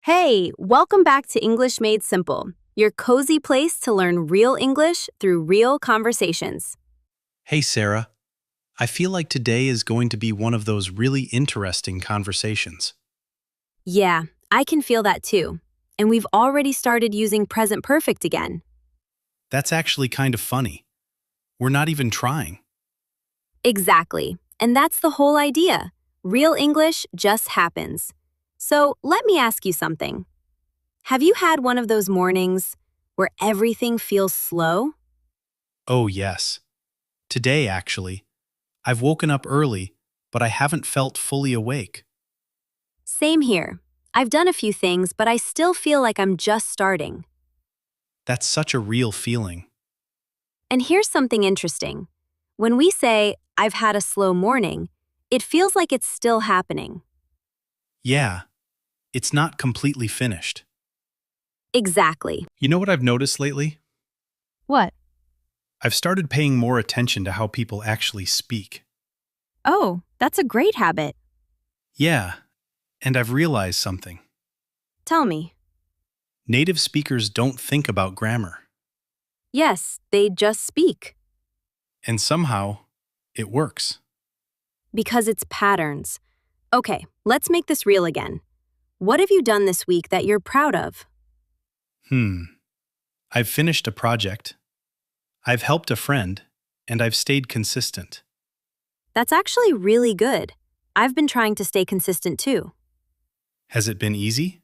Hey, welcome back to English Made Simple, your cozy place to learn real English through real conversations. Hey, Sarah. I feel like today is going to be one of those really interesting conversations. Yeah, I can feel that too. And we've already started using present perfect again. That's actually kind of funny. We're not even trying. Exactly. And that's the whole idea. Real English just happens. So let me ask you something. Have you had one of those mornings where everything feels slow? Oh, yes. Today, actually. I've woken up early, but I haven't felt fully awake. Same here. I've done a few things, but I still feel like I'm just starting. That's such a real feeling. And here's something interesting. When we say, I've had a slow morning, it feels like it's still happening. Yeah, it's not completely finished. Exactly. You know what I've noticed lately? What? I've started paying more attention to how people actually speak. Oh, that's a great habit. Yeah, and I've realized something. Tell me. Native speakers don't think about grammar. Yes, they just speak. And somehow, it works. Because it's patterns. Okay, let's make this real again. What have you done this week that you're proud of? Hmm. I've finished a project. I've helped a friend, and I've stayed consistent. That's actually really good. I've been trying to stay consistent too. Has it been easy?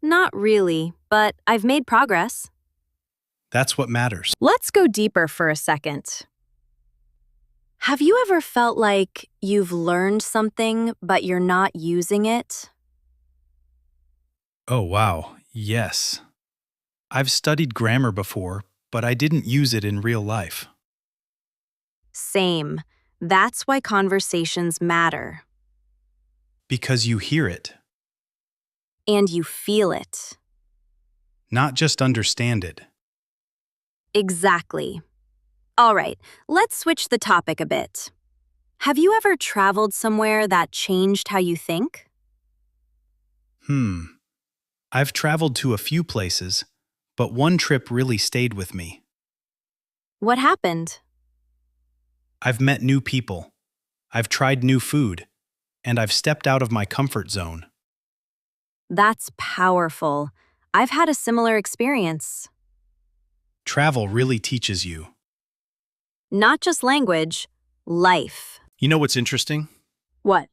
Not really, but I've made progress. That's what matters. Let's go deeper for a second. Have you ever felt like you've learned something, but you're not using it? Oh, wow. Yes. I've studied grammar before, but I didn't use it in real life. Same. That's why conversations matter. Because you hear it, And you feel it. not just understand it. Exactly. All right, let's switch the topic a bit. Have you ever traveled somewhere that changed how you think? Hmm. I've traveled to a few places, but one trip really stayed with me. What happened? I've met new people. I've tried new food, and I've stepped out of my comfort zone. That's powerful. I've had a similar experience. Travel really teaches you. Not just language, life. You know what's interesting? What?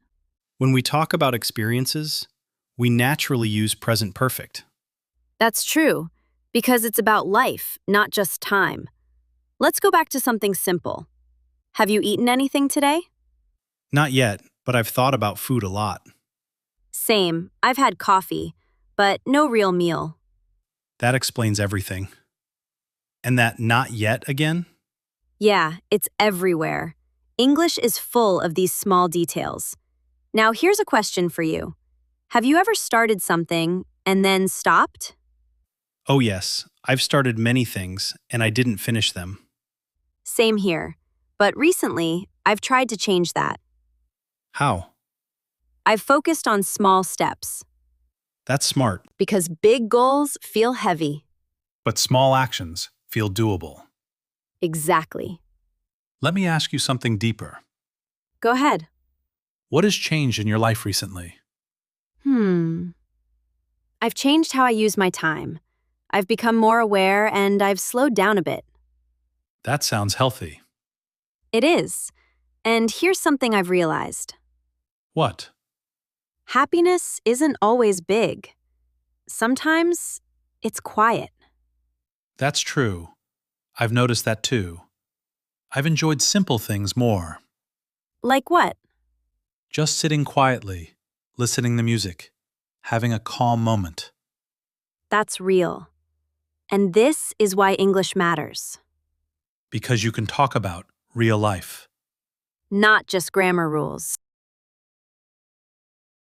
When we talk about experiences, we naturally use present perfect. That's true, because it's about life, not just time. Let's go back to something simple. Have you eaten anything today? Not yet, but I've thought about food a lot. Same. I've had coffee, but no real meal. That explains everything. And that not yet again? Yeah, it's everywhere. English is full of these small details. Now, here's a question for you. Have you ever started something and then stopped? Oh, yes, I've started many things, and I didn't finish them. Same here. But recently, I've tried to change that. How? I've focused on small steps. That's smart. Because big goals feel heavy. But small actions feel doable. Exactly. Let me ask you something deeper. Go ahead. What has changed in your life recently? I've changed how I use my time. I've become more aware and I've slowed down a bit. That sounds healthy. It is. And here's something I've realized. What? Happiness isn't always big. Sometimes it's quiet. That's true. I've noticed that too. I've enjoyed simple things more. Like what? Just sitting quietly, listening to music, having a calm moment. That's real. And this is why English matters. Because you can talk about real life. Not just grammar rules.